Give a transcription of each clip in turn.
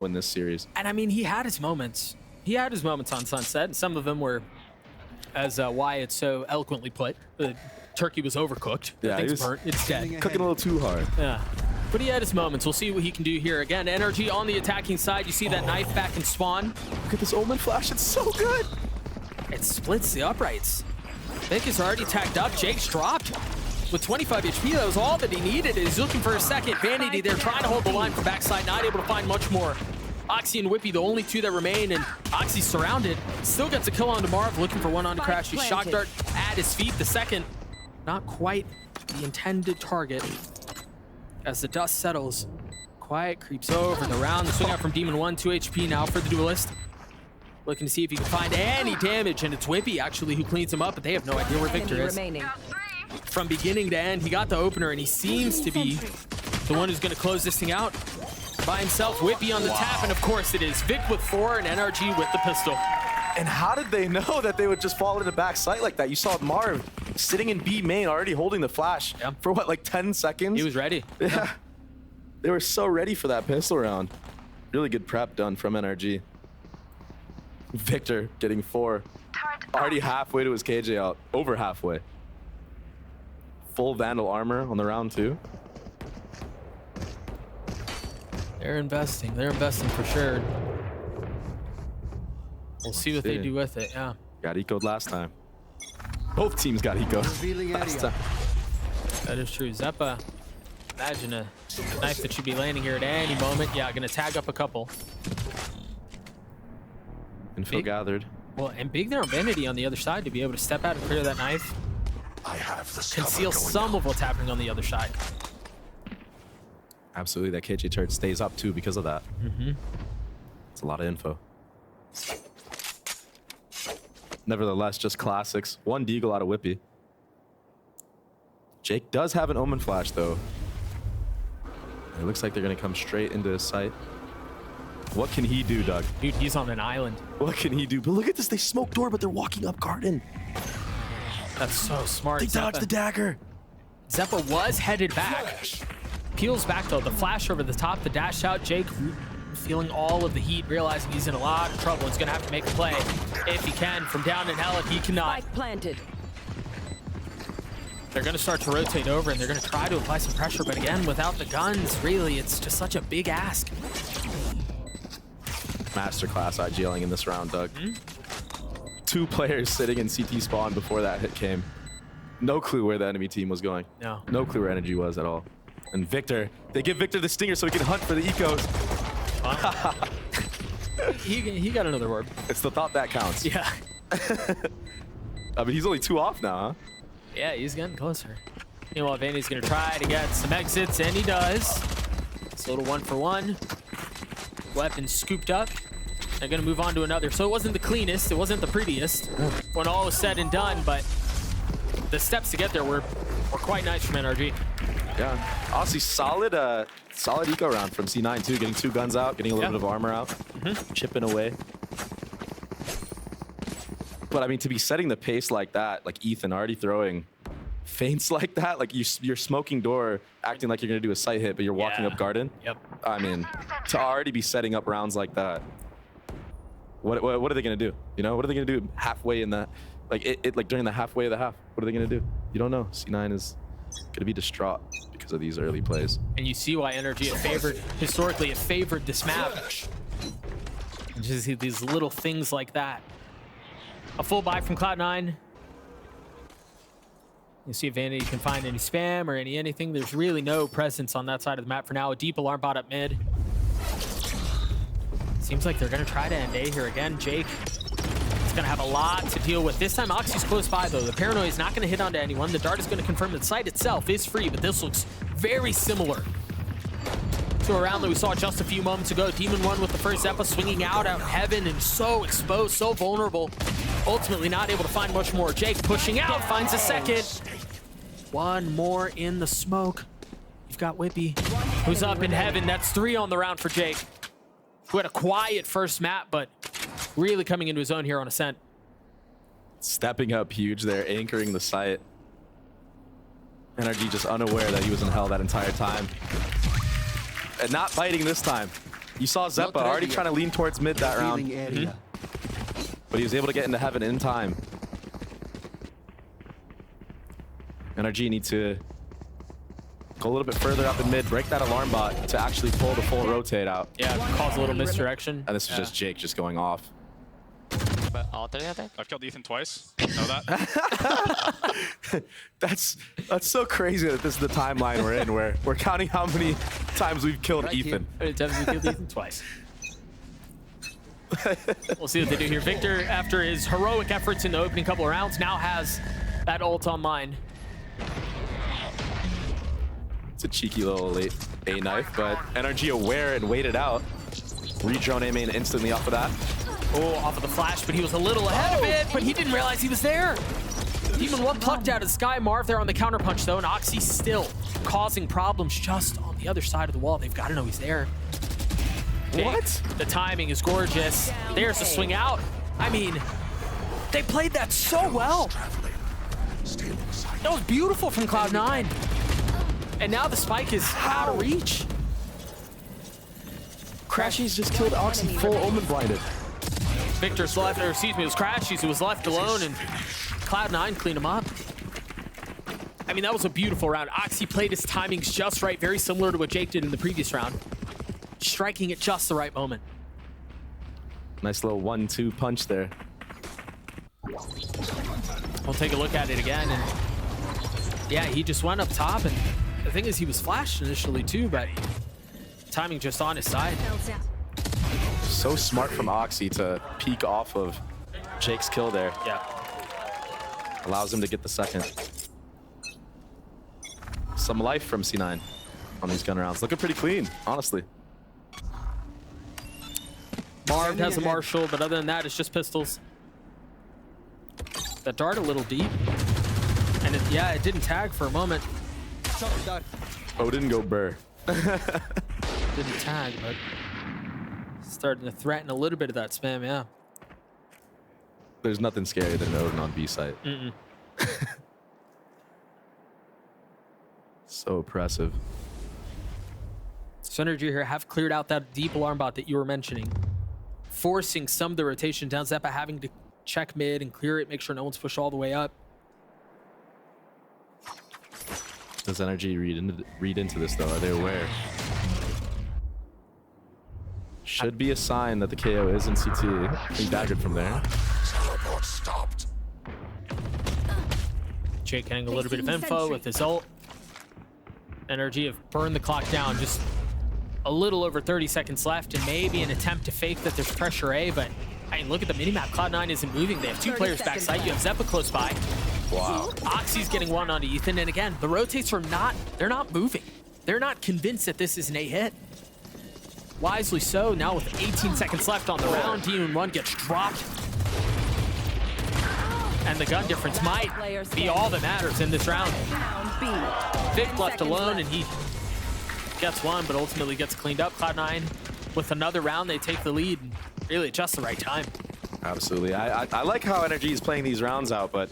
win this series. And I mean, he had his moments. He had his moments on Sunset, and some of them were, as Wyatt so eloquently put, the turkey was overcooked. Yeah, Things burnt. It's dead. Cooking a little too hard. Yeah. But he had his moments. We'll see what he can do here. Again, NRG on the attacking side. You see that knife back in spawn. Look at this Omen flash. It's so good. It splits the uprights. Vic is already tagged up. Jake's dropped. With 25 HP, that was all that he needed. He's looking for a second. Vanity, they're trying to hold the line from backside, not able to find much more. Oxy and Wippie, the only two that remain, and Oxy's surrounded. Still gets a kill onto Marv, looking for one onto crashies. Shock dart at his feet. The second, not quite the intended target. As the dust settles, Quiet creeps over the round. The swing out from Demon 1, 2 HP now for the duelist. Looking to see if he can find any damage, and it's Wippie actually who cleans him up, but they have no idea where Victor is. From beginning to end, he got the opener, and he seems to be the one who's going to close this thing out by himself. Wippie on the tap, and of course it is Vic with 4 and NRG with the pistol. And how did they know that they would just fall into back sight like that? You saw Marv sitting in B main, already holding the flash for what, like 10 seconds? He was ready. Yeah. They were so ready for that pistol round. Really good prep done from NRG. Victor getting 4. Already halfway to his KJ out. Over halfway. Full Vandal armor on the round 2. They're investing. They're investing for sure. We'll see what they do with it, yeah. Got eco'd last time. Both teams got eco'd last time. That is true. Xeppaa, imagine a knife that should be landing here at any moment. Yeah, gonna tag up a couple. Info gathered. Well, and big there on Vanity on the other side to be able to step out and clear that knife. I have the Conceal some of what's happening on the other side. Absolutely, that KJ turret stays up too because of that. It's a lot of info. Nevertheless, just classics. 1 deagle out of Wippie. Jake does have an Omen flash though. It looks like they're gonna come straight into his sight. What can he do, Doug? Dude, he's on an island. What can he do? But look at this, they smoke door, but they're walking up garden. That's so smart. They dodged the dagger. Xeppaa was headed back. Peels back though, the flash over the top, the dash out. Jake feeling all of the heat, realizing he's in a lot of trouble. He's gonna have to make a play if he can. From down in hell, he cannot. Spike planted. They're gonna start to rotate over and they're gonna try to apply some pressure, but again, without the guns, really, it's just such a big ask. Masterclass IGLing in this round, Doug. 2 players sitting in CT spawn before that hit came. No clue where the enemy team was going. No. No clue where energy was at all. And Victor, they give Victor the stinger so he can hunt for the ecos. he got another word. It's the thought that counts. Yeah. I mean, he's only 2 off now, huh? Yeah, he's getting closer. Meanwhile, Vandy's gonna try to get some exits, and he does. It's a little 1-for-1. Weapon scooped up. They're gonna move on to another. So it wasn't the cleanest, it wasn't the prettiest when all was said and done, but the steps to get there were quite nice from NRG. Yeah, honestly, solid eco round from C9 too. Getting 2 guns out, getting a little bit of armor out, chipping away. But I mean, to be setting the pace like that, like Ethan already throwing feints like that, like you're smoking door, acting like you're gonna do a sight hit, but you're walking up garden. Yep. I mean, to already be setting up rounds like that, what are they gonna do? You know, what are they gonna do halfway in that, like during the halfway of the half? What are they gonna do? You don't know. C9 is gonna be distraught because of these early plays. And you see why NRG historically favored this map. And just see these little things like that. A full buy from Cloud9. You see if Vanity can find any spam or anything. There's really no presence on that side of the map for now. A deep alarm bot up mid. Seems like they're gonna try to end A here again. Jake is gonna have a lot to deal with. This time Oxy's close by though. The paranoia is not gonna hit onto anyone. The dart is gonna confirm that the site itself is free, but this looks very similar to a round that we saw just a few moments ago. Demon 1 with the first Xeppaa swinging out heaven and so exposed, so vulnerable. Ultimately not able to find much more. Jake pushing out, finds a second. 1 more in the smoke. You've got Wippie, who's up in heaven. That's 3 on the round for Jake, who had a quiet first map, but really coming into his own here on Ascent. Stepping up huge there, anchoring the site. NRG just unaware that he was in hell that entire time. And not biting this time. You saw Xeppaa already trying to lean towards mid that round, but he was able to get into heaven in time. NRG need to go a little bit further up in mid, break that alarm bot to actually pull the full rotate out. Yeah, cause a little misdirection. And this is just Jake just going off. I've killed Ethan twice. Know that? That's so crazy that this is the timeline we're in, where we're counting how many times we've killed Ethan. How many times we killed Ethan? Twice. We'll see what they do here. Victor, after his heroic efforts in the opening couple of rounds, now has that ult on mine. It's a cheeky little late A knife, but NRG aware and waited out. Redrone A main instantly off of that. Oh, off of the flash, but he was a little ahead of it, but he didn't realize he was there. Demon 1 plucked out of the sky. Marv there on the counterpunch, though, and Oxy still causing problems just on the other side of the wall. They've got to know he's there. What? The timing is gorgeous. There's the swing out. I mean, they played that so well. That was beautiful from Cloud9. And now the spike is out of reach. crashies just killed Oxy full omen blinded. Victor's left, or excuse me, it was crashies who was left alone, and Cloud9 cleaned him up. I mean, that was a beautiful round. Oxy played his timings just right, very similar to what Jake did in the previous round. Striking at just the right moment. Nice little 1-2 punch there. We'll take a look at it again, and yeah, he just went up top, and the thing is he was flashed initially too, but timing just on his side. So smart from Oxy to peek off of Jake's kill there. Yeah. Allows him to get the second. Some life from C9 on these gun rounds. Looking pretty clean, honestly. Marv has a Marshall, but other than that, it's just pistols. That dart a little deep. And yeah, it didn't tag for a moment. Oh, didn't go burr. Didn't tag, but starting to threaten a little bit of that spam, yeah. There's nothing scarier than an Odin on B site. So oppressive. NRG here have cleared out that deep alarm bot that you were mentioning, forcing some of the rotation down. Xeppaa having to check mid and clear it, make sure no one's pushed all the way up. Does NRG read into this though? Are they aware? Should be a sign that the KO is in CT. He daggered from there. Teleport stopped. Jake getting a little bit of info with his ult. NRG have burned the clock down, just a little over 30 seconds left, and maybe an attempt to fake that there's pressure A, but I mean, look at the minimap. Cloud9 isn't moving. They have two players backside. You have Xeppaa close by. Wow. Oxy's getting one onto Ethan, and again, the rotates are they're not moving. They're not convinced that this is an A hit. Wisely so. Now with 18 seconds left on the round, Demon 1 gets dropped. And the gun difference might be all that matters in this round. Vic left alone, and he gets one, but ultimately gets cleaned up. Cloud9 with another round, they take the lead, and really at just the right time. Absolutely. I like how NRG is playing these rounds out, but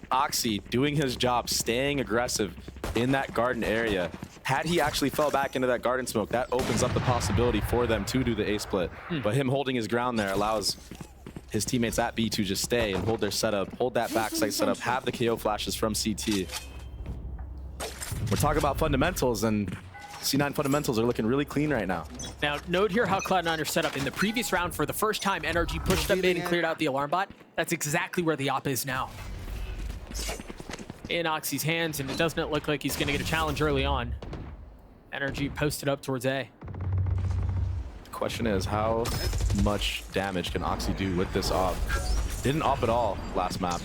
Oxy doing his job, staying aggressive in that garden area. Had he actually fell back into that garden smoke, that opens up the possibility for them to do the A split. But him holding his ground there allows his teammates at B to just stay and hold their setup, hold that backside setup, have the KO flashes from CT. We're talking about fundamentals, and C9 fundamentals are looking really clean right now. Now, note here how Cloud9 are set up. In the previous round, for the first time, NRG pushed up mid and cleared out the alarm bot. That's exactly where the op is now. In Oxy's hands, and it doesn't look like he's going to get a challenge early on. NRG posted up towards A. The question is, how much damage can Oxy do with this op? Didn't op at all last map.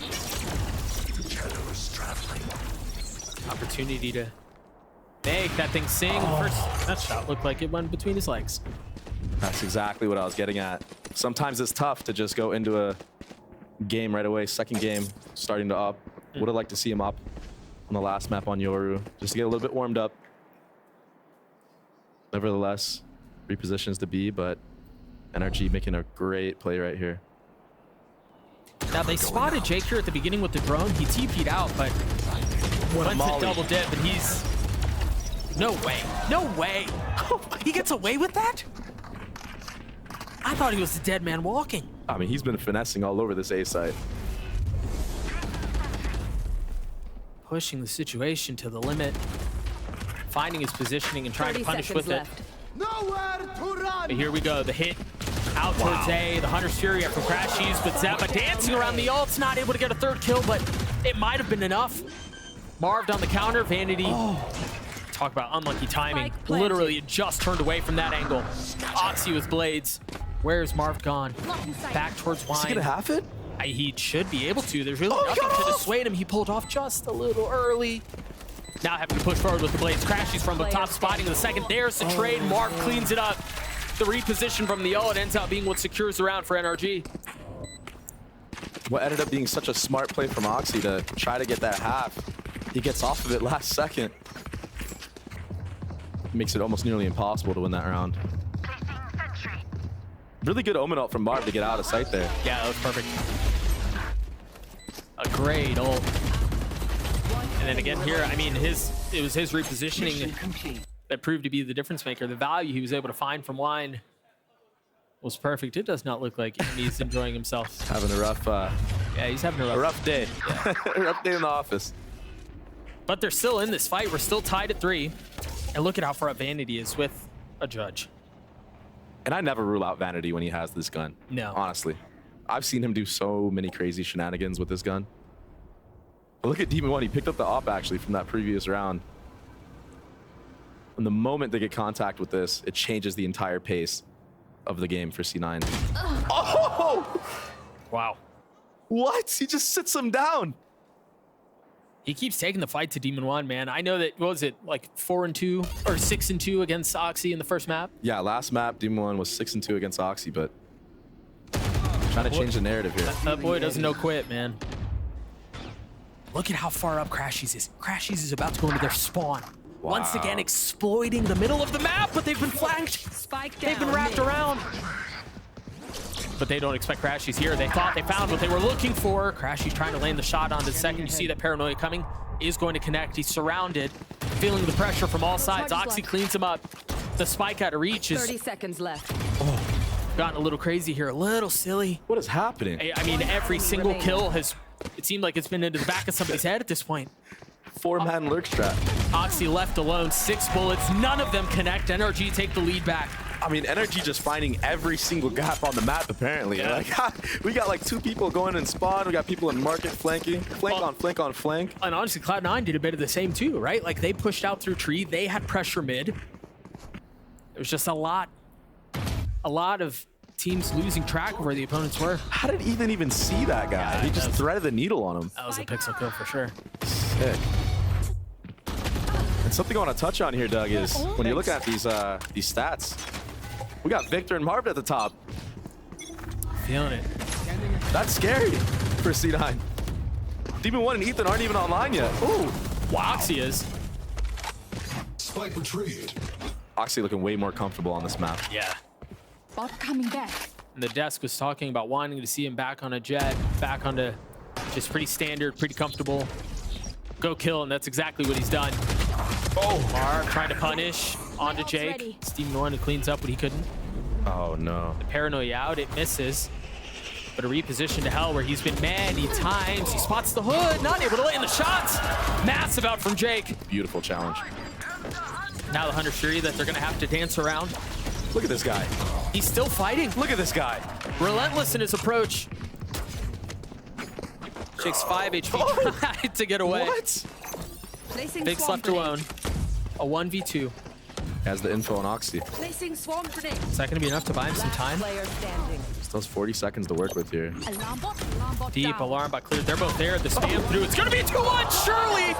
Opportunity to make that thing sing. First, that shot looked like it went between his legs. That's exactly what I was getting at. Sometimes it's tough to just go into a game right away. Second game, starting to op. Would have liked to see him op on the last map on Yoru, just to get a little bit warmed up. Nevertheless, repositions to B, but NRG making a great play right here. Now, they spotted Jake here at the beginning with the drone. He TP'd out, but went to double dip, and he's... No way. No way. He gets away with that? I thought he was the dead man walking. I mean, he's been finessing all over this A site. Pushing the situation to the limit. Finding his positioning and trying to punish with it. Nowhere to run. But here we go. The hit out towards A. The Hunter's Fury from crashies, but Xeppaa dancing around the ults. Not able to get a third kill, but it might have been enough. Marved on the counter. Vanity. Talk about unlucky timing. Literally, it just turned away from that angle. Oxy with blades. Where's Marv gone? Back towards Wine. Is he gonna half it? He should be able to. There's really nothing to dissuade him. He pulled off just a little early. Now having to push forward with the blades. Crashies from the top, spotting in the second. There's the trade. Marv cleans it up. The reposition from the ult ends up being what secures the round for NRG. What ended up being such a smart play from Oxy to try to get that half. He gets off of it last second. Makes it almost nearly impossible to win that round. Really good omen ult from Marv to get out of sight there. Yeah, that was perfect. A great ult. And then again here, I mean, it was his repositioning that proved to be the difference maker. The value he was able to find from Wine was perfect. It does not look like he's enjoying himself. Having a rough, yeah, he's having a rough day. Yeah. A rough day in the office. But they're still in this fight. We're still tied at 3. And look at how far up Vanity is with a judge. And I never rule out Vanity when he has this gun. No. Honestly. I've seen him do so many crazy shenanigans with this gun. But look at Demon 1. He picked up the op actually from that previous round. And the moment they get contact with this, it changes the entire pace of the game for C9. Oh! Wow. What? He just sits him down. He keeps taking the fight to Demon 1, man. I know that, what was it, like 4-2 or 6-2 against Oxy in the first map? Yeah, last map, Demon 1 was 6-2 against Oxy, but trying to change the narrative here. That boy doesn't know quit, man. Look at how far up crashies is. Crashies is about to go into their spawn. Wow. Once again, exploiting the middle of the map, but they've been flanked. They've been wrapped around. But they don't expect crashies here. They thought they found what they were looking for. Crashies trying to land the shot on the second. You see that paranoia coming. Is going to connect. He's surrounded, feeling the pressure from all sides. Oxy cleans him up. The spike out of reach is 30 seconds left. gotten a little crazy here, a little silly. What is happening? I mean, every single kill has, it seemed like it's been into the back of somebody's head at this point. 4-man lurk strat. Oxy left alone, 6 bullets, none of them connect. NRG take the lead back. I mean, NRG just finding every single gap on the map, apparently. Yeah. Like, we got like 2 people going in spawn. We got people in market flanking. Flank on flank on flank. And honestly, Cloud9 did a bit of the same too, right? Like, they pushed out through tree. They had pressure mid. There was just a lot of teams losing track of where the opponents were. How did Ethan even see that guy? Yeah, He just threaded the needle on him. That was a pixel kill for sure. Sick. And something I want to touch on here, Doug, is when you look at these stats, we got Victor and Marv at the top. Feeling it. That's scary for C9. Demon 1 and Ethan aren't even online yet. Ooh. Wow. Oxy is. Spike retrieved. Oxy looking way more comfortable on this map. Yeah. Bot coming back. And the desk was talking about wanting to see him back on a jet, back onto just pretty standard, pretty comfortable. Go kill, and that's exactly what he's done. Oh, Marv trying to punish onto Jake. Steven 1 who cleans up what he couldn't. Oh, no. The paranoia out, it misses. But a reposition to hell where he's been many times. He spots the hood, not able to land the shots. Massive out from Jake. Beautiful challenge. Now the Hunter Fury that they're gonna have to dance around. Look at this guy. He's still fighting. Look at this guy. Relentless in his approach. Jake's 5 HP tried to get away. What? Big's left alone. A 1v2. Has the info on Oxy. Placing swarm grenade. Is that gonna be enough to buy him some time? Player standing. Still has 40 seconds to work with here. Alarm bot Deep, down. alarm bot cleared. They're both there. The spam through. It's gonna be a 2-1, surely!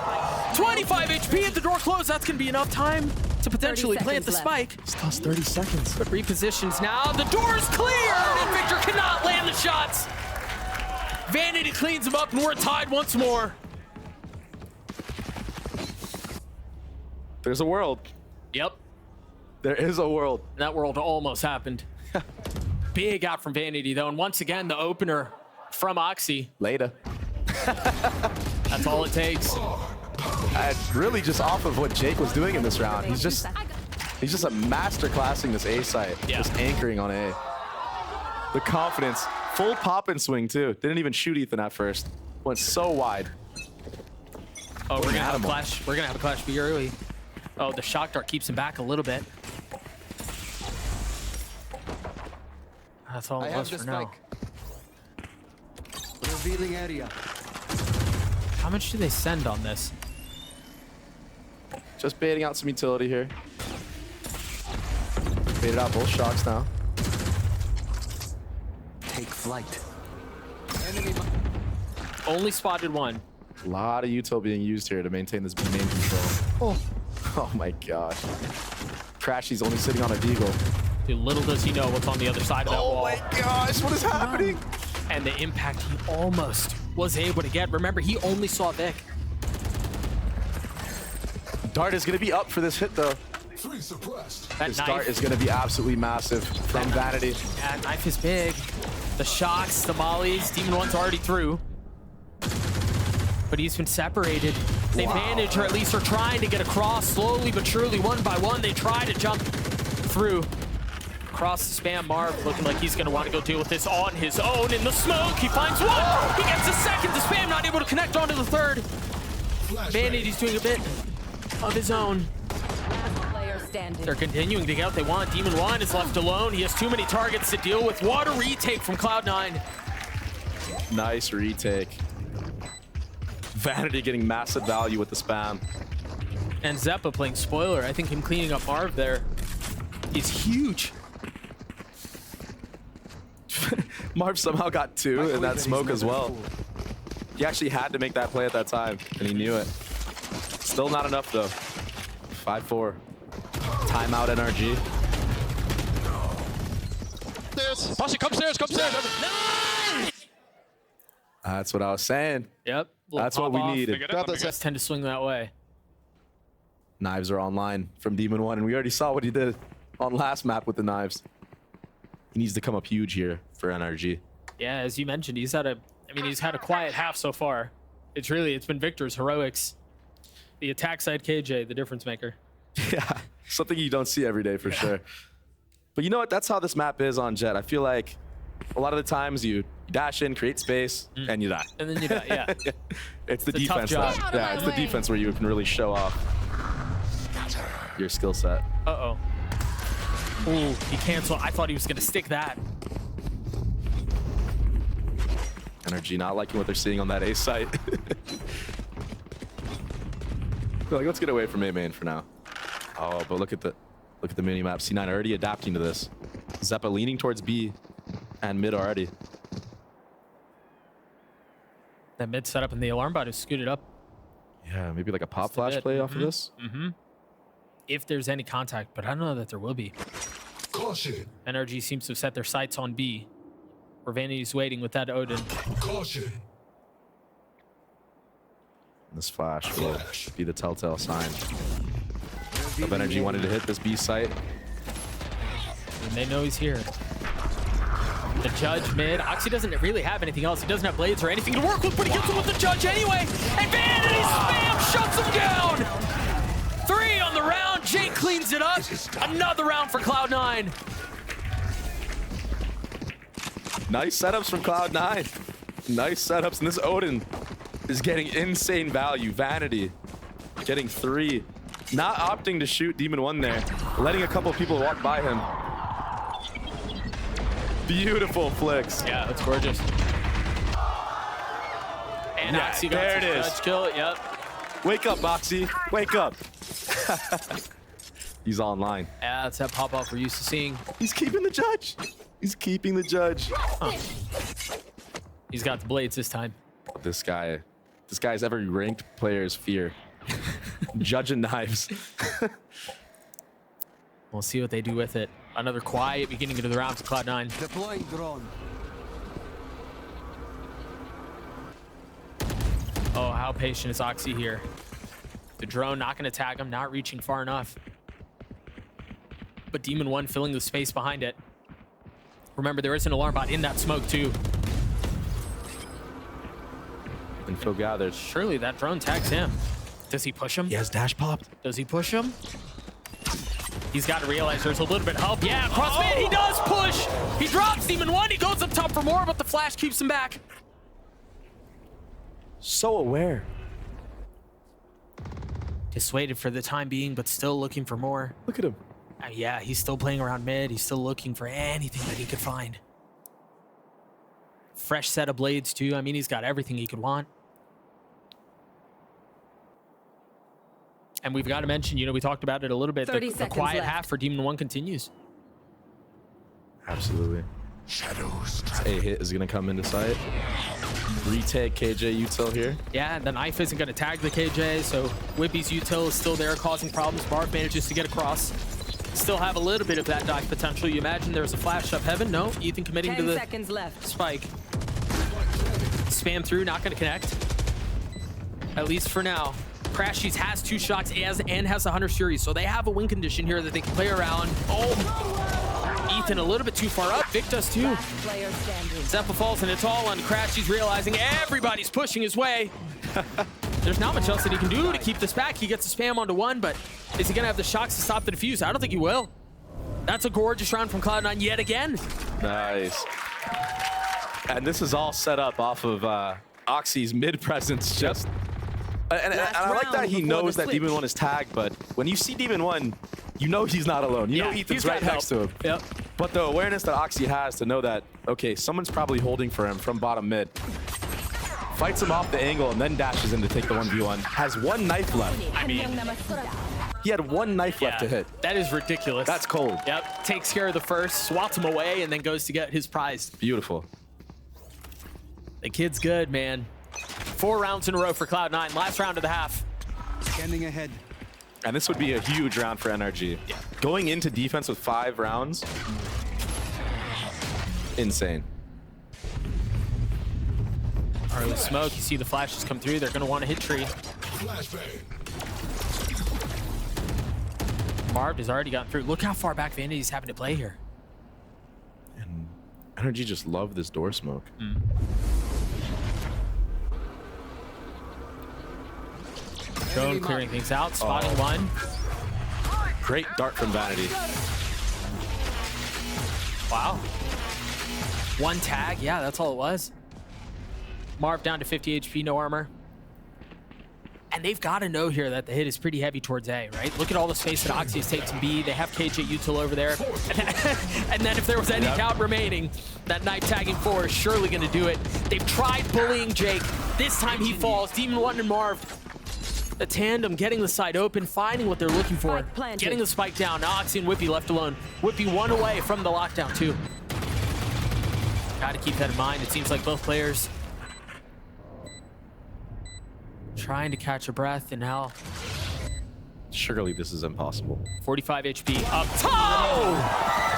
25 HP at the door closed. That's gonna be enough time to potentially 30 plant the seconds spike. Still has 30 seconds. But repositions now. The door's cleared, and Victor cannot land the shots. Vanity cleans him up, and we're tied once more. There's a world. Yep, There is a world. that world almost happened. Big out from Vanity, though, and once again, the opener from Oxy. Later. That's all it takes. Really just off of what Jake was doing in this round. He's just a master classing this A site. Yeah. Just anchoring on A. The confidence. Full pop and swing, too. Didn't even shoot Ethan at first. Went so wide. Oh, we're gonna have a animal. clash. We're gonna have a clash be early. Oh, the shock dart keeps him back a little bit. That's all it was for now. Revealing area. How much do they send on this? Just baiting out some utility here. Baited out both shocks now. Take flight. Only spotted one. A lot of util being used here to maintain this main control. Oh my gosh. Crashies only sitting on a deagle. Dude, little does he know what's on the other side of that wall. Oh my gosh, what is happening? And the impact he almost was able to get. Remember, he only saw Vic. Dart is going to be up for this hit, though. 3 suppressed. That This knife, dart is going to be absolutely massive from Vanity. that knife is big. The shocks, the mollies, Demon One's already through. But he's been separated. They manage, or at least are trying to get across slowly but surely, one by one. They try to jump through. Across the spam, Marv looking like he's gonna want to go deal with this on his own. In the smoke, he finds one. He gets a second. The spam not able to connect onto the third. Vanity's doing a bit of his own. Last player standing. They're continuing to get what they want. Demon One is left alone. He has too many targets to deal with. What a retake from Cloud9. Nice retake. Vanity getting massive value with the spam. And Xeppaa playing spoiler. I think him cleaning up Marv there is huge. Marv somehow got 2 in that smoke as well. He actually had to make that play at that time, and he knew it. Still not enough, though. 5-4. Timeout, NRG. Stairs. Posse, come stairs, come stairs. That's what I was saying. Yep. That's what we needed. Grab that Guys tend to swing that way. Knives are online from Demon One, and we already saw what he did on last map with the knives. He needs to come up huge here for NRG. Yeah, as you mentioned, he's had a quiet half so far. It's been Victor's heroics. The attack side KJ, the difference maker. Yeah, something you don't see every day for sure. But you know what? That's how this map is on Jet. I feel like a lot of the times you dash in, create space, and you die. And then you die, yeah. It's the It's a tough defense. job. Though. Yeah, it's the defense where you can really show off your skill set. Uh-oh. Ooh, he canceled. I thought he was going to stick that. NRG not liking what they're seeing on that A site. They're like, let's get away from A main for now. Oh, but look at the mini map. C9 already adapting to this. Xeppaa leaning towards B and mid already. That mid setup and the alarm bot is scooted up. Yeah, maybe like a pop Just a flash bit. play off of this. If there's any contact, but I don't know that there will be. Caution. NRG seems to have set their sights on B. Where Vanity's waiting with that Odin. Caution. This flash will be the telltale sign of NRG wanting to hit this B site. And they know he's here. The Judge mid. Oxy doesn't really have anything else. He doesn't have blades or anything to work with, but he gets him with the Judge anyway. And Vanity spam shuts him down. 3 on the round. Jake cleans it up. Another round for Cloud9. Nice setups from Cloud9. Nice setups, and this Odin is getting insane value. Vanity getting 3. Not opting to shoot Demon One there. Letting a couple people walk by him. Beautiful flicks. Yeah, that's gorgeous. And Yeah, Oxy got there it his is. Judge kill. Yep. Wake up, Boxy. Wake up. He's online. Yeah, that's that pop-off we're used to seeing. He's keeping the Judge. He's keeping the Judge. He's got the blades this time. This guy's every ranked player's fear. Judge and knives. We'll see what they do with it. Another quiet beginning of the round for Cloud9. Deploying drone. Oh, how patient is Oxy here? The drone not going to tag him, not reaching far enough. But Demon One filling the space behind it. Remember, there is an alarm bot in that smoke too. Info gathered. Surely that drone tags him. Does he push him? He has dash popped. Does he push him? He's got to realize there's a little bit of help. Yeah, cross mid, he does push. He drops Demon 1, he goes up top for more, but the flash keeps him back. So aware. Dissuaded for the time being, but still looking for more. Look at him. Yeah, he's still playing around mid. He's still looking for anything that he could find. Fresh set of blades, too. I mean, he's got everything he could want. And we've got to mention, you know, we talked about it a little bit. 30 The seconds quiet left. half for Demon 1 continues. Absolutely. Shadows. A hit is going to come into sight. Retake KJ util here. Yeah, the knife isn't going to tag the KJ, so Wippie's util is still there causing problems. Marv manages to get across. Still have a little bit of that dive potential. You imagine there's a flash up heaven. No, Ethan committing 10 to the seconds left. spike. Spam through, not going to connect. At least for now. crashies has 2 shots and has the Hunter's Fury, so they have a win condition here that they can play around. Oh, Ethan a little bit too far up. Vic does too. Last player standing. Xeppaa falls, and it's all on crashies, realizing everybody's pushing his way. There's not much else that he can do to keep this back. He gets a spam onto 1, but is he going to have the shocks to stop the defuse? I don't think he will. That's a gorgeous round from Cloud9 yet again. Nice. And this is all set up off of Oxy's mid presence. Just and I like that he knows that Demon 1 is tagged, but when you see Demon 1, you know he's not alone. You know Ethan's he's got right next to him. Yep. But the awareness that Oxy has to know that, okay, someone's probably holding for him from bottom mid. Fights him off the angle and then dashes in to take the 1v1. Has 1 knife left. I mean, He had 1 knife left to hit. that is ridiculous. That's cold. Yep. Takes care of the first, swats him away, and then goes to get his prize. Beautiful. The kid's good, man. 4 rounds in a row for Cloud9. Last round of the half. Scanning ahead. And this would be a huge round for NRG. Yeah. Going into defense with 5 rounds, insane. Early smoke, you see the flashes come through. They're going to want to hit tree. Flashbang. Marv has already gotten through. Look how far back Vanity's having to play here. And NRG just love this door smoke. Drone clearing things out, spotting 1. Great dart from Vanity. Wow. 1 tag, yeah, that's all it was. Marv down to 50 HP, no armor. And they've got to know here that the hit is pretty heavy towards A, right? Look at all the space that Oxy has taken B. They have KJ util over there. And then if there was any doubt remaining, that knife tagging 4 is surely going to do it. They've tried bullying Jake. This time he falls. Demon 1 and Marv. The tandem getting the side open, finding what they're looking for. Spike planted. Getting the spike down. Now Oxy and Wippie left alone. Wippie 1 away from the lockdown too. Got to keep that in mind. It seems like both players trying to catch a breath, and now Surely this is impossible. 45 HP up top.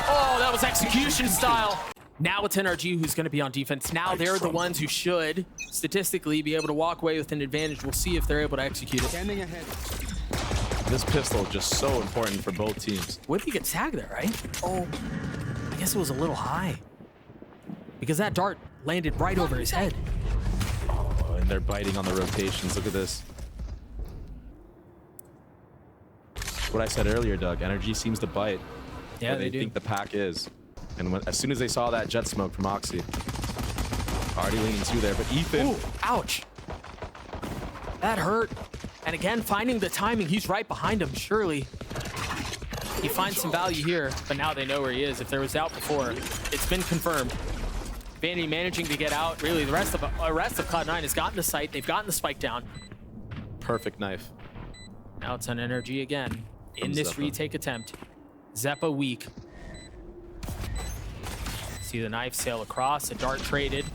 Oh, that was execution style. Now it's NRG who's going to be on defense. Now they're the ones who should statistically be able to walk away with an advantage. We'll see if they're able to execute it. Scanning ahead. This pistol just so important for both teams. Wippie gets tagged there, right? Oh, I guess it was a little high because that dart landed right over his head. Oh, and they're biting on the rotations. Look at this. What I said earlier, Doug. NRG seems to bite. Yeah, where they do. think the pack is. And as soon as they saw that jet smoke from Oxy, already leaning to there. But Ethan, Ooh, ouch. That hurt. And again, finding the timing. He's right behind him, surely. He finds some value here, but now they know where he is. If there was doubt before, it's been confirmed. Vanity managing to get out. Really, the rest of Cloud9 has gotten the sight. They've gotten the spike down. perfect knife. Now it's on NRG again. In From this Xeppaa. retake attempt. Xeppaa weak. See the knife sail across, a dart traded.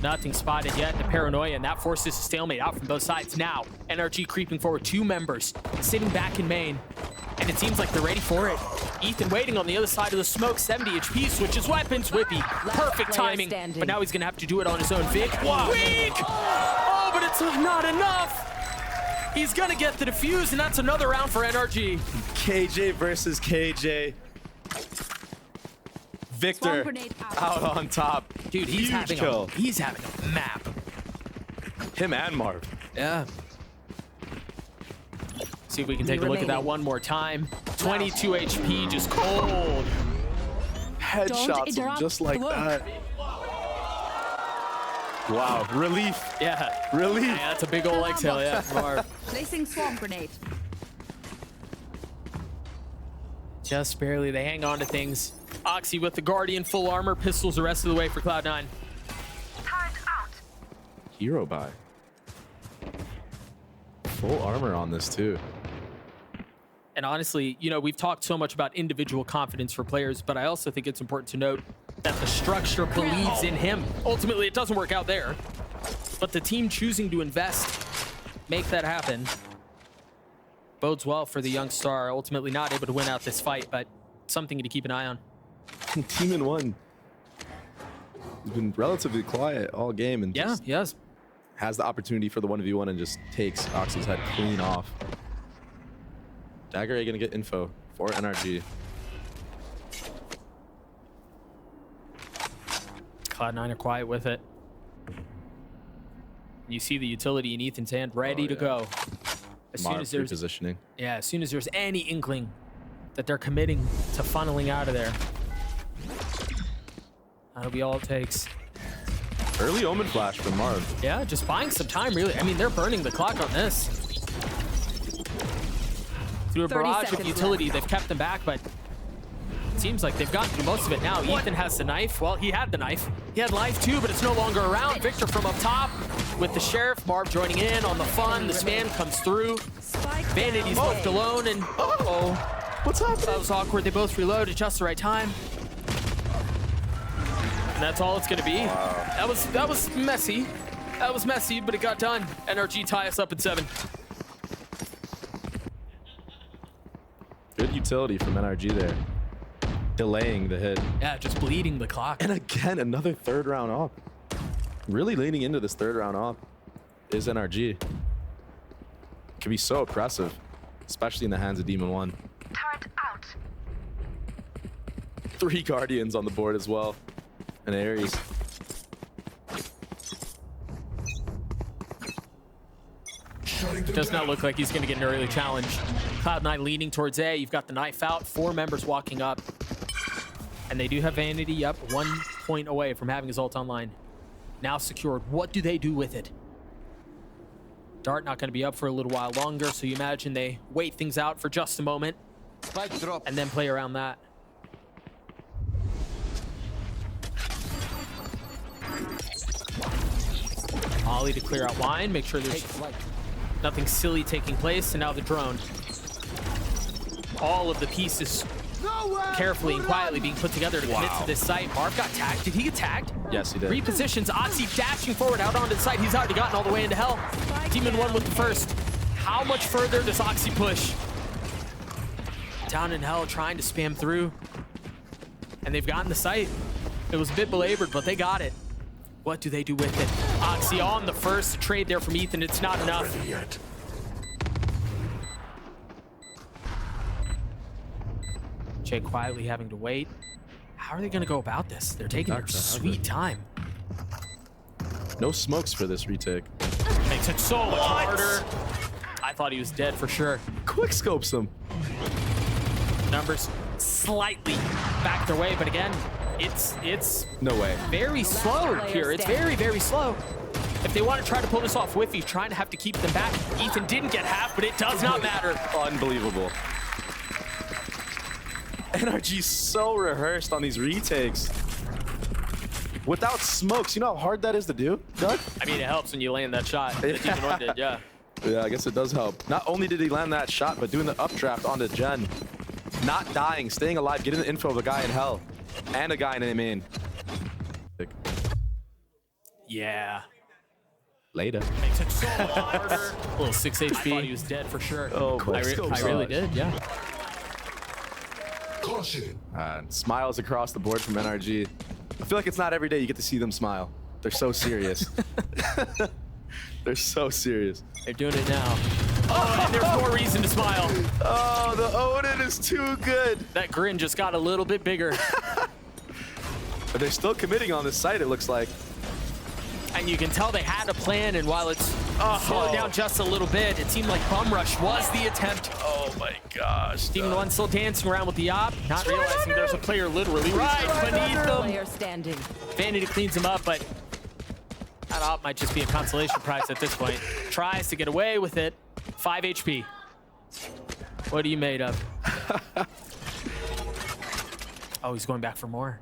Nothing spotted yet. The paranoia, and that forces a stalemate out from both sides. Now, NRG creeping forward, 2 members sitting back in main. And it seems like they're ready for it. Ethan waiting on the other side of the smoke, 70 HP, switches weapons. Wippie, perfect player timing. standing. But now he's gonna have to do it on his own. Vic, weak! Oh, but it's not enough. He's gonna get the defuse, and that's another round for NRG. KJ versus KJ. Victor out on top. Dude, he's Huge having kill. he's having a map. Him and Marv. Yeah. See if we can take a look at that one more time. 22 HP, just cold. Headshots him just like that. Wow, relief. Yeah. Relief. Yeah, that's a big old exhale, yeah. Marv. Placing swarm grenade. Just barely, they hang on to things. Oxy with the Guardian, full armor, pistols the rest of the way for Cloud9. Hero buy. Full armor on this too. And honestly, you know, we've talked so much about individual confidence for players, but I also think it's important to note that the structure believes in him. Ultimately, it doesn't work out there, but the team choosing to invest, make that happen, bodes well for the young star. Ultimately not able to win out this fight, but something to keep an eye on. Team in one. He's been relatively quiet all game and just yes. has the opportunity for the 1v1 and just takes Oxy's head clean off. dapr gonna get info for NRG. Cloud9 are quiet with it. You see the utility in Ethan's hand, ready to go. As soon as there's positioning. Yeah, as soon as there's any inkling that they're committing to funneling out of there. That'll be all it takes. Early omen flash from Marv. Yeah, just buying some time, really. I mean, they're burning the clock on this. Through a barrage of utility, they've kept them back, but it seems like they've gotten through most of it now. Ethan has the knife. Well, he had the knife. He had life too, but it's no longer around. Victor from up top with the sheriff. Marv joining in on the fun. The span comes through. Vanity's left alone, and uh-oh. What's happening? That was awkward. They both reload at just the right time. And that's all it's gonna be. Wow. That was messy. That was messy, but it got done. NRG tie us up at 7. Good utility from NRG there. Delaying the hit. Yeah, just bleeding the clock. And again, another third round off. Really leaning into this third round off is NRG. Can be so oppressive, especially in the hands of Demon 1. Turret out. 3 Guardians on the board as well. And Ares. Does not look like he's going to get an early challenge. Cloud9 leaning towards A. You've got the knife out. 4 members walking up. And they do have Vanity up 1 point away from having his ult online. Now secured. What do they do with it? Dart not going to be up for a little while longer, so you imagine they wait things out for just a moment. Spike drop. And then play around that. Ollie to clear out wine, make sure there's nothing silly taking place, and now the drone. All of the pieces carefully and quietly being put together to commit to this site. Marv got tagged. Did he get tagged? Yes, he did. Repositions. Oxy dashing forward out onto the site. He's already gotten all the way into hell. Demon 1 with the first. How much further does Oxy push? Down in hell, trying to spam through. And they've gotten the site. It was a bit belabored, but they got it. What do they do with it? Oxy on the first trade there from Ethan. It's not enough. Jake quietly having to wait. How are they going to go about this? They're taking their sweet time. No smokes for this retake. Makes it so much harder. I thought he was dead for sure. Quick scopes him. Numbers slightly back their way, but again, it's No way. very slow here. It's very, very slow. If they want to try to pull this off, Wippie trying to have to keep them back. Ethan didn't get half, but it does not matter. Unbelievable. NRG's so rehearsed on these retakes. Without smokes, you know how hard that is to do, Doug? I mean, it helps when you land that shot. That Demon 1 did, yeah. Yeah, I guess it does help. Not only did he land that shot, but doing the updraft onto Gen. Not dying, staying alive, getting the info of a guy in hell. And a guy in main. Yeah. Later. Makes it so much harder. A little 6 HP. I thought he was dead for sure. Oh, I really did, yeah. Caution. Smiles across the board from NRG. I feel like it's not every day you get to see them smile. They're so serious. They're so serious. They're doing it now. Oh, and there's more reason to smile. Oh, the Odin is too good. That grin just got a little bit bigger. But they're still committing on this site, it looks like. And you can tell they had a plan, and while it's slowed down just a little bit, it seemed like Bum Rush was the attempt. Oh my gosh. Demon One still dancing around with the op, not realizing there's a player literally right beneath them. Player standing. Vanity cleans him up, but that op might just be a consolation prize at this point. Tries to get away with it. 5 HP. What are you made of? Oh, he's going back for more.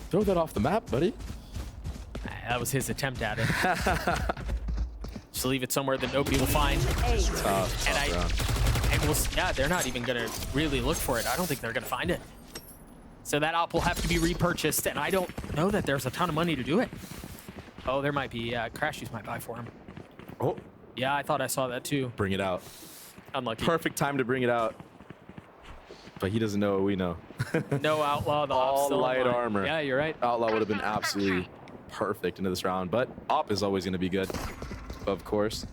Throw that off the map, buddy. That was his attempt at it. Just leave it somewhere that nobody will find. Tough round. Yeah, they're not even gonna really look for it. I don't think they're gonna find it. So that op will have to be repurchased, and I don't know that there's a ton of money to do it. Oh, there might be. Crashies might buy for him. Oh, Yeah, I thought I saw that too. bring it out. Unlucky. Perfect time to bring it out. But he doesn't know what we know. No outlaw. The op's All still light online. armor. Yeah, you're right. Outlaw would have been absolutely perfect into this round, but op is always going to be good, of course.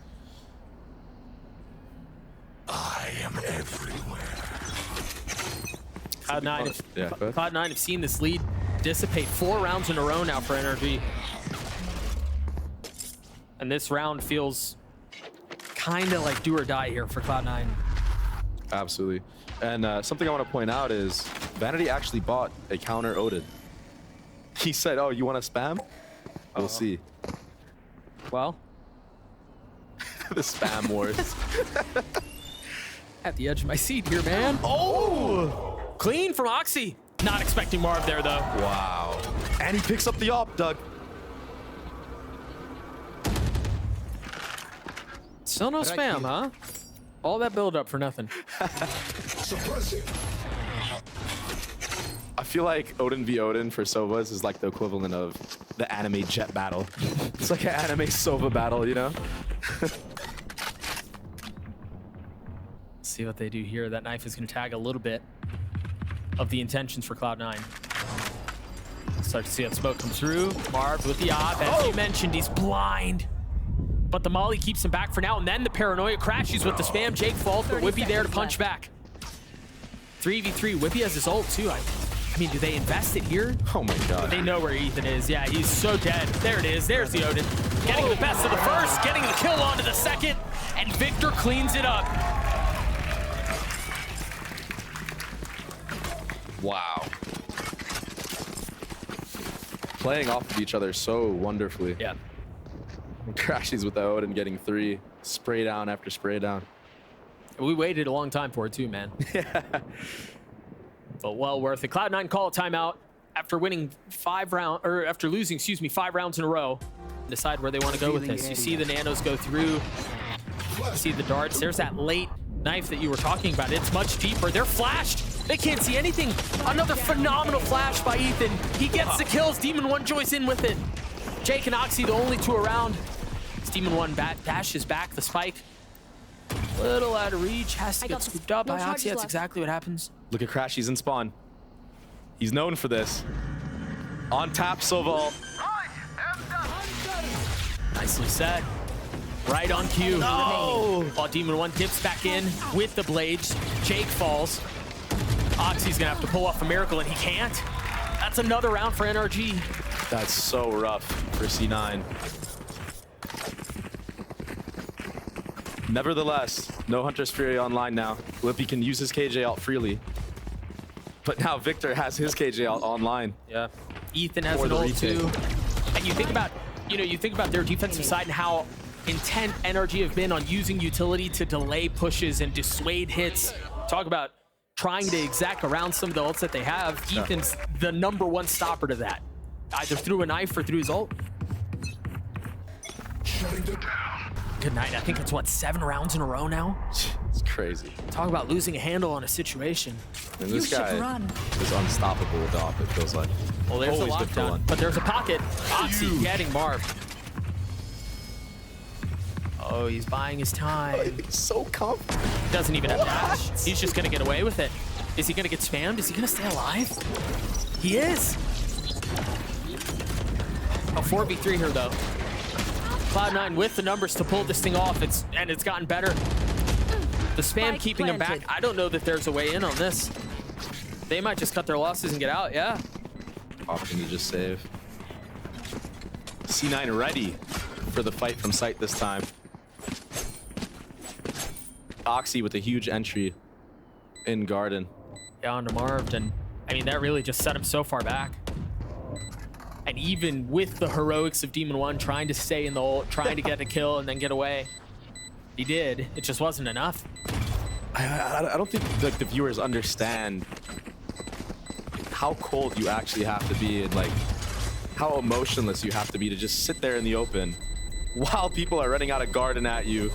I am everywhere. Cloud9 Yeah, go ahead. Cloud9 have seen this lead dissipate 4 rounds in a row now for NRG. And this round feels kind of like do or die here for Cloud9. Absolutely. And something I want to point out is Vanity actually bought a counter Odin. He said, oh, you want to spam? We'll see. Well, The spam wars. at the edge of my seat here, man. Oh! Clean from Oxy. Not expecting Marv there, though. Wow. And he picks up the op, Doug. Still no spam, huh? All that build up for nothing. Suppressing. I feel like Odin v Odin for Sovas is like the equivalent of the anime jet battle. It's like an anime Sova battle, you know? See what they do here. That knife is going to tag a little bit of the intentions for Cloud9. Start to see that smoke come through. Marv with the op. As you mentioned, he's blind. But the molly keeps him back for now, and then the paranoia crashes with the spam. Jake falls, but wippie there to punch back. 3v3. Wippie has his ult, too. I mean, do they invest it here? Oh my god. They know where Ethan is. Yeah, he's so dead. There it is. There's the Odin. Getting the best of the first, getting the kill onto the second, and Victor cleans it up. Wow. Playing off of each other so wonderfully. Yeah. Crashies with the Odin getting 3. Spray down after spray down. We waited a long time for it too, man. Yeah. But well worth it. Cloud9 call a timeout after winning 5 rounds, or after losing, 5 rounds in a row. Decide where they want to go with this. You see the nanos go through. You see the darts. There's that late knife that you were talking about. It's much deeper. They're flashed. They can't see anything. Another phenomenal flash by Ethan. He gets the kills. Demon One joins in with it. Jake and Oxy, the only 2 around. Demon One dashes back the spike. Little out of reach. Has to get scooped up by Oxy. That's exactly what happens. Look at Crashies in spawn. He's known for this. On tap, Soval. Nicely said. Right on cue. No! While Demon One dips back in with the blades. Jake falls. Oxy's gonna have to pull off a miracle, and he can't. That's another round for NRG. That's so rough for C9. Nevertheless, no Hunter's Fury online now. Wippie can use his KJ out freely. But now Victor has his KJ out online. Yeah. Ethan has Or an the ult retake. too. And you think about, their defensive side and how intent NRG have been on using utility to delay pushes and dissuade hits. Talk about trying to exact around some of the ults that they have. Yeah. Ethan's the #1 stopper to that. Either through a knife or through his ult. Shutting them down. Good night. I think it's, 7 rounds in a row now? It's crazy. Talk about losing a handle on a situation. And this guy is unstoppable with the op, it feels like. Well, there's Always a good for lockdown, one. but there's a pocket. Oxy getting Marv. Oh, he's buying his time. He's so confident. Doesn't even have dash. He's just gonna get away with it. Is he gonna get spammed? Is he gonna stay alive? He is. A 4v3 here though. Cloud9 with the numbers to pull this thing off. It's gotten better. The spam Spike keeping him back. planted. I don't know that there's a way in on this. They might just cut their losses and get out. Yeah. opting to just save. C9 ready for the fight from sight this time. Oxy with a huge entry in garden. Yeah, onto Marv, and I mean, that really just set him so far back. And even with the heroics of Demon One trying to stay in the ult, trying to get a kill and then get away, he did. It just wasn't enough. I don't think like the viewers understand how cold you actually have to be and like how emotionless you have to be to just sit there in the open while people are running out of garden at you,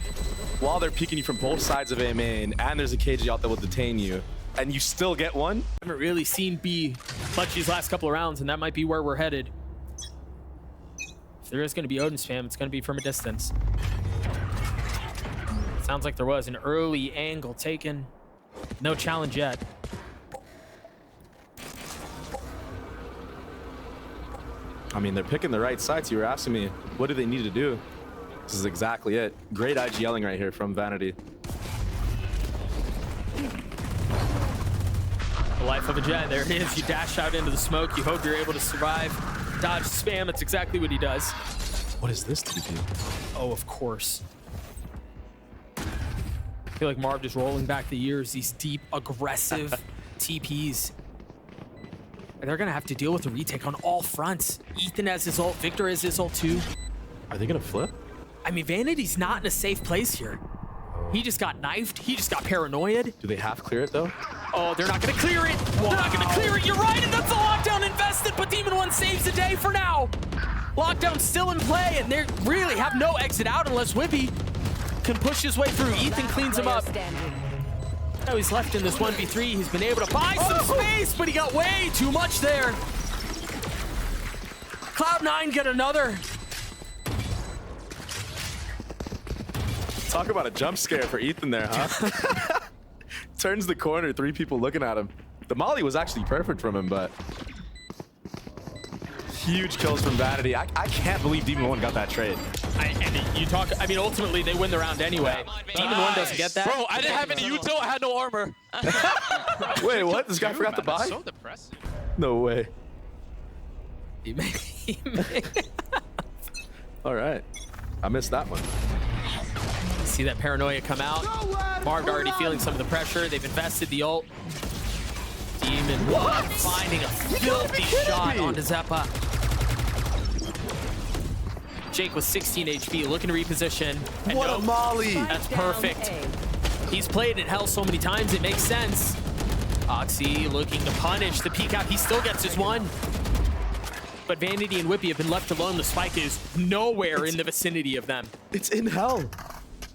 while they're peeking you from both sides of A main, and there's a KG out that will detain you, and you still get one? I haven't really seen B clutch these last couple of rounds, and that might be where we're headed. If there is going to be Odin spam, it's going to be from a distance. Sounds like there was an early angle taken. No challenge yet. I mean, they're picking the right sides. You were asking me, what do they need to do? This is exactly it. Great IGLing right here from Vanity. The life of a Jet. There it is. You dash out into the smoke. You hope you're able to survive. Dodge spam. That's exactly what he does. What is this TP? Oh, of course. I feel like Marv is rolling back the years. These deep, aggressive TPs. And they're going to have to deal with the retake on all fronts. Ethan has his ult. Victor has his ult too. Are they going to flip? I mean, Vanity's not in a safe place here. He just got knifed. He just got paranoid. Do they half clear it though? Oh, they're not going to clear it. They're not going to clear it. You're right, and that's a lockdown invested, but Demon One saves the day for now. Lockdown's still in play, and they really have no exit out unless Wippie can push his way through. Ethan cleans him up. Now he's left in this 1v3. He's been able to buy some space, but he got way too much there. Cloud9 get another. Talk about a jump scare for Ethan there, huh? Turns the corner, 3 people looking at him. The molly was actually perfect from him, but huge kills from Vanity. I can't believe Demon One got that trade. I mean, ultimately they win the round anyway. Demon One doesn't get that. Bro, I didn't have any util. I had no armor. Wait, what? This guy forgot to buy? That's so depressing. No way. All right. I missed that one. See that paranoia come out. Marv already feeling some of the pressure. They've invested the ult. Demon One finding a filthy shot onto Xeppaa. Jake with 16 HP, looking to reposition. And What a molly! That's perfect. He's played in hell so many times, it makes sense. Oxy looking to punish the peek out. He still gets his one. But Vanity and Wippie have been left alone. The spike is nowhere in the vicinity of them. It's in hell.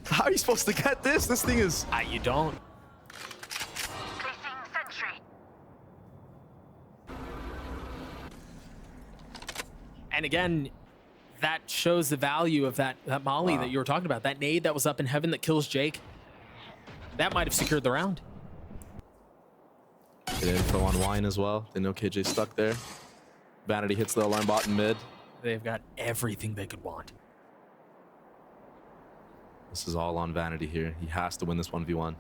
How are you supposed to get this? This thing is... You don't. And again, that shows the value of that molly that you were talking about. That nade that was up in heaven that kills Jake. That might have secured the round. Get info on Wine as well. They know KJ stuck there. Vanity hits the alarm bot in mid. They've got everything they could want. This is all on Vanity here. He has to win this 1v1.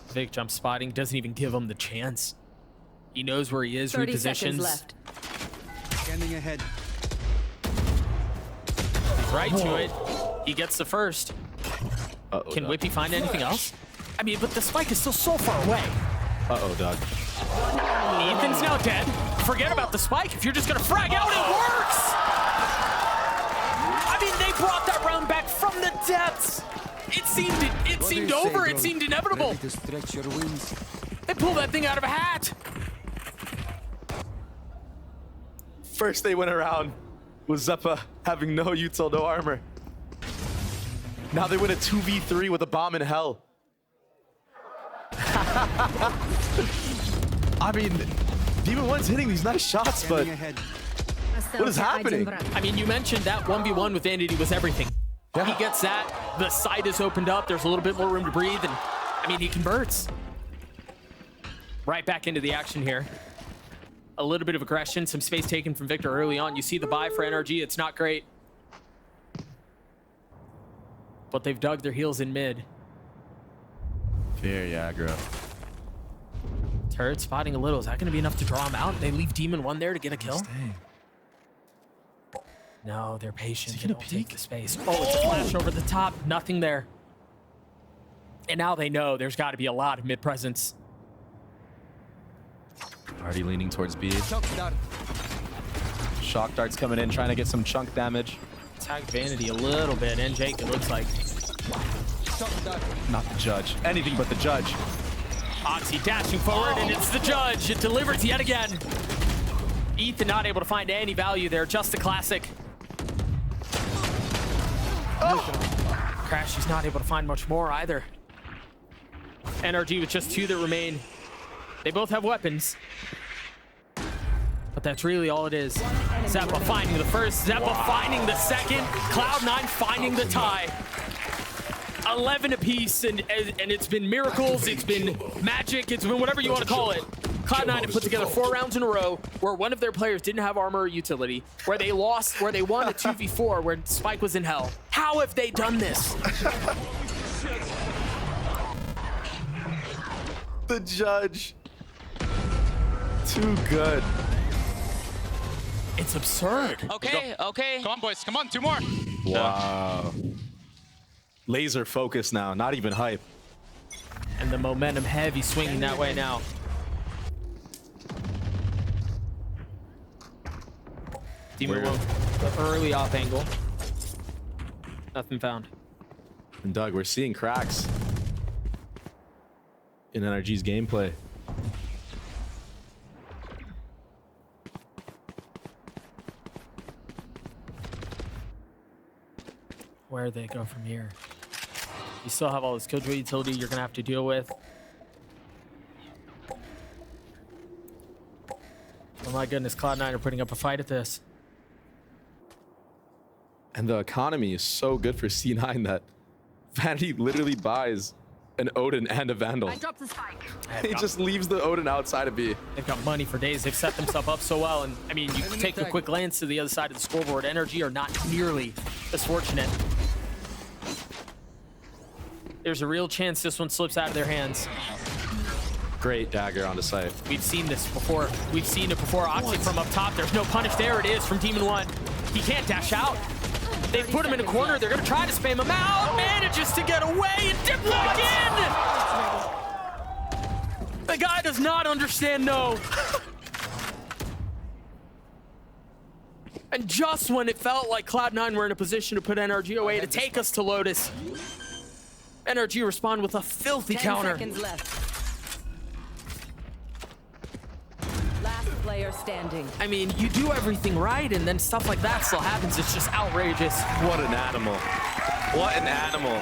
Vic jump spotting, doesn't even give him the chance. He knows where he is, 30 seconds repositions. left. Scanning ahead. He's right to it. He gets the first. Uh-oh, Can Doug. Wippie find anything else? I mean, but the spike is still so far away. Uh-oh, Doug. Ethan's now dead. Forget about the spike. If you're just gonna frag out, it works! I mean, they brought that round back from the depths. It seemed over. It seemed inevitable. Ready to stretch your wings. They pulled that thing out of a hat. First they went around with Xeppaa having no util, no armor. Now they win a 2v3 with a bomb in hell. I mean, Demon One's hitting these nice shots, but Scanning ahead. what is happening? I mean, you mentioned that 1v1 with Vanity was everything. Yeah. He gets that. The side is opened up. There's a little bit more room to breathe. And I mean, he converts. Right back into the action here. A little bit of aggression, some space taken from Victor early on. You see the buy for NRG. It's not great. But they've dug their heels in mid. Very aggro. Turret spotting a little. Is that going to be enough to draw him out? They leave Demon 1 there to get a kill? No, they're patient. They don't take the space. Oh, it's a flash over the top. Nothing there. And now they know there's got to be a lot of mid presence. Already leaning towards B. Shock darts coming in, trying to get some chunk damage. Tag Vanity a little bit. And Jake, it looks like. Not the judge. Anything but the judge. Oxy dashing forward, and it's the judge. It delivers yet again. Ethan not able to find any value there. Just a classic. Crash, he's not able to find much more either. NRG with just 2 that remain. They both have weapons. But that's really all it is. Xeppaa finding the first, Xeppaa finding the second, Cloud9 finding the tie. 11 apiece, and it's been miracles, it's been magic, it's been whatever you want to call it. Cloud9 have put together 4 rounds in a row where one of their players didn't have armor or utility, where they lost, where they won a 2v4, where Spike was in hell. How have they done this? The judge. Too good. It's absurd. Okay, okay. Come on, boys. Come on, 2 more. Wow. Laser focus now, not even hype. And the momentum heavy swinging that way now. Demon One, the early off angle. Nothing found. And Doug, we're seeing cracks in NRG's gameplay. Where do they go from here? You still have all this killjoy utility you're gonna have to deal with. Oh my goodness, Cloud9 are putting up a fight at this. And the economy is so good for C9 that Vanity literally buys an Odin and a Vandal. I dropped the spike. He just leaves the Odin outside of B. They've got money for days. They've set themselves up so well. And I mean, you take a quick glance to the other side of the scoreboard. NRG are not nearly as fortunate. There's a real chance this one slips out of their hands. Great dagger onto site. We've seen this before. We've seen it before. Oxy from up top. There's no punish. There it is from Demon 1. He can't dash out. They've put him in a corner. They're going to try to spam him out. Manages to get away and dip back in. The guy does not understand no. And just when it felt like Cloud9 were in a position to put NRG away to take us to Lotus, NRG respond with a filthy 10 counter. seconds left. Last player standing. I mean, you do everything right, and then stuff like that still happens. It's just outrageous. What an animal. What an animal.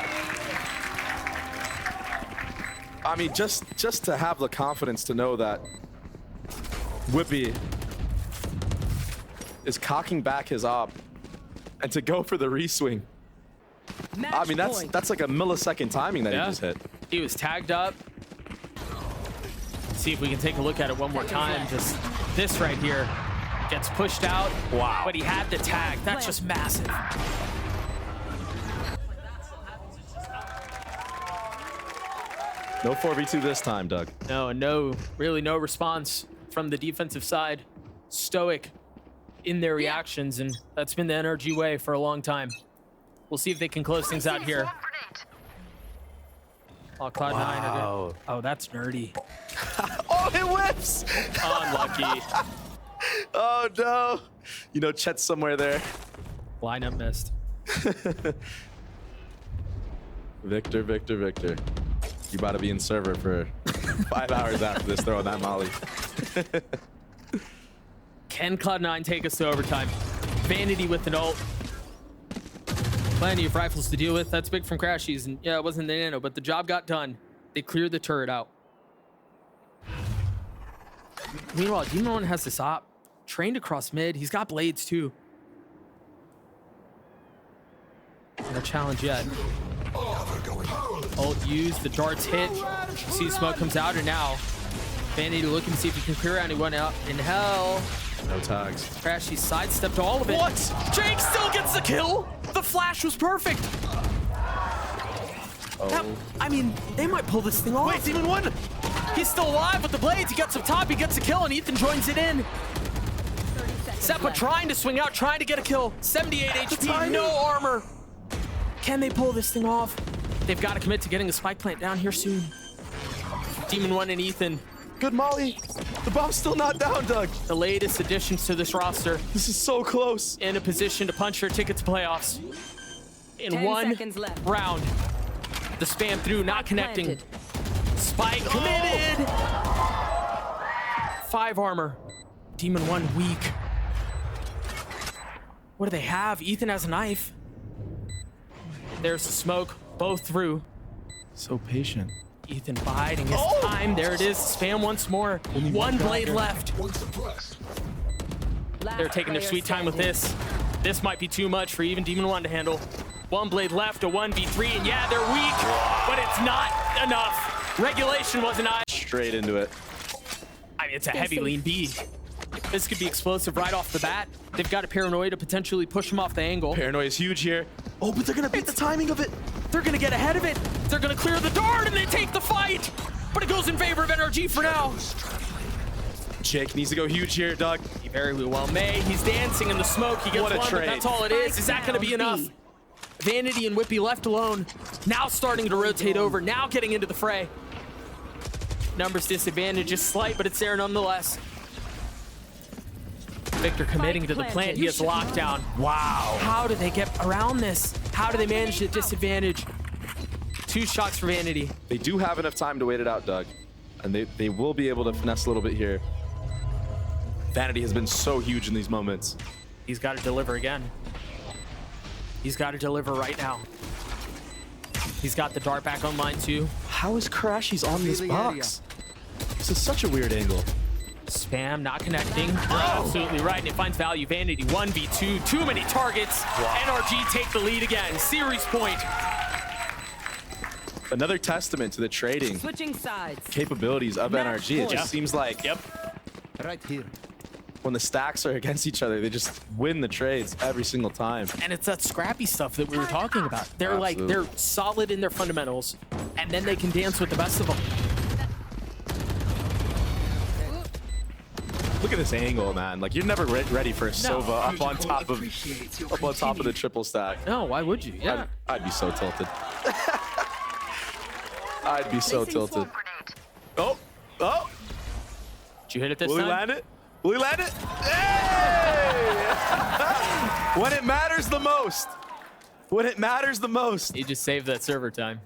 I mean, just to have the confidence to know that Wippie is cocking back his op and to go for the reswing. I mean, that's like a millisecond timing that he just hit. He was tagged up. See if we can take a look at it one more time. Just this right here gets pushed out. Wow. But he had the tag. That's just massive. No 4v2 this time, Doug. No, really no response from the defensive side. Stoic in their reactions, and that's been the NRG way for a long time. We'll see if they can close things out here. Oh, Cloud9 are good. Oh, that's nerdy. Oh, it whips! Unlucky. Oh, no. You know, Chet's somewhere there. Lineup missed. Victor. You about to be in server for 5 hours after this throwing that molly. Can Cloud9 take us to overtime? Vanity with an ult. Plenty of rifles to deal with. That's big from crashies. And yeah, it wasn't the nano, but the job got done. They cleared the turret out. Meanwhile, Demon 1 has this op. Trained across mid. He's got blades too. No challenge yet. Ult used. The darts hit. You see smoke comes out, and now Vanity looking to see if he can clear anyone out in hell. No tags. Crashy sidestepped all of it. What? Jake still gets the kill. The flash was perfect. Oh. I mean, they might pull this thing off. Wait, Demon 1! He's still alive with the blades. He gets up top. He gets a kill, and Ethan joins it in. 30 seconds Xeppaa left. trying to swing out, trying to get a kill. 78 HP, no armor. Can they pull this thing off? They've got to commit to getting a spike plant down here soon. Demon 1 and Ethan, Good molly. The bomb's still not down, Doug. the latest additions to this roster, This is so close. in a position to punch their ticket to playoffs. In 10 one seconds left. round. The spam through, not connecting. Planted. Spike committed. 5 armor. Demon 1 weak. What do they have? Ethan has a knife. There's the smoke, both through. So patient. Ethan biding his time. There it is. Spam once more. One blade left. One suppressed. Last They're taking their player sweet time with standing. this. This might be too much for even Demon 1 to handle. One blade left, a 1v3, and yeah, they're weak, but it's not enough. Regulation wasn't I. Straight into it. I mean, it's a heavy lean B. This could be explosive right off the bat. They've got a paranoia to potentially push him off the angle. Paranoia is huge here. Oh, but they're gonna beat the timing of it. They're gonna get ahead of it. They're gonna clear the dart, and they take the fight. But it goes in favor of NRG for now. Jake needs to go huge here, Doug. He very well may. He's dancing in the smoke. He gets What a one, but trade. that's all it is. Is that gonna be enough? B. Vanity and Wippie left alone. Now starting to rotate over. Now getting into the fray. Numbers disadvantage is slight, but it's there nonetheless. Victor committing to the plant. He has lockdown. Wow. How do they get around this? How do they manage the disadvantage? 2 shots for Vanity. They do have enough time to wait it out, Doug. And they will be able to finesse a little bit here. Vanity has been so huge in these moments. He's got to deliver again. He's got to deliver right now. He's got the dart back online too. How is crashies on this Revealing area. box? This is such a weird angle. Spam not connecting. You're absolutely right, and it finds value. Vanity 1v2, too many targets. NRG take the lead again. Series point. Another testament to the trading Switching sides. capabilities of Match NRG. It point. just seems like Right here. when the stacks are against each other, they just win the trades every single time. And it's that scrappy stuff that we were talking about. They're like, Absolutely. they're solid in their fundamentals, and then they can dance with the best of them. Look at this angle, man. Like, you're never ready for a Sova up on top of the triple stack. No, why would you? Yeah. I'd be so tilted. I'd be so tilted. Oh, oh, Did you hit it this will he time? land it? Will he land it? Hey! When it matters the most. When it matters the most. He just saved that server time.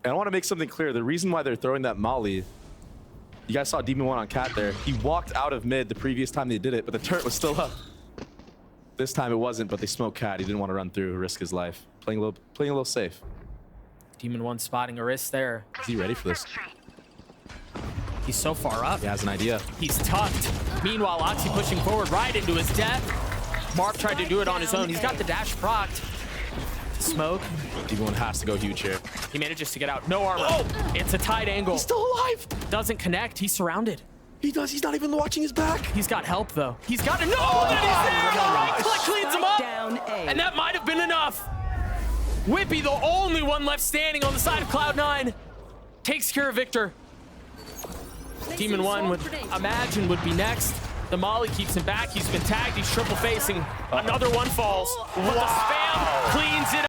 And I want to make something clear. The reason why they're throwing that molly, you guys saw Demon 1 on Cat there. He walked out of mid the previous time they did it, but the turret was still up. This time it wasn't, but they smoked Cat. He didn't want to run through, risk his life. Playing a little safe. Demon 1 spotting a wrist there. Is he ready for this? He's so far up. He has an idea. He's tucked. Meanwhile, Oxy pushing forward right into his death. Marv tried to do it on his own. He's got the dash procced. Smoke. Demon 1 has to go huge here. He manages to get out. No armor. Oh! It's a tight angle. He's still alive. Doesn't connect. He's surrounded. He does. He's not even watching his back. He's got help, though. He's got to know that he's there. The right click cleans him up. Down A. And that might have been enough. Wippie, the only one left standing on the side of Cloud9, takes care of Victor. Demon 1 would imagine would be next. The molly keeps him back. He's been tagged. He's triple facing. Another one falls. But the spam cleans it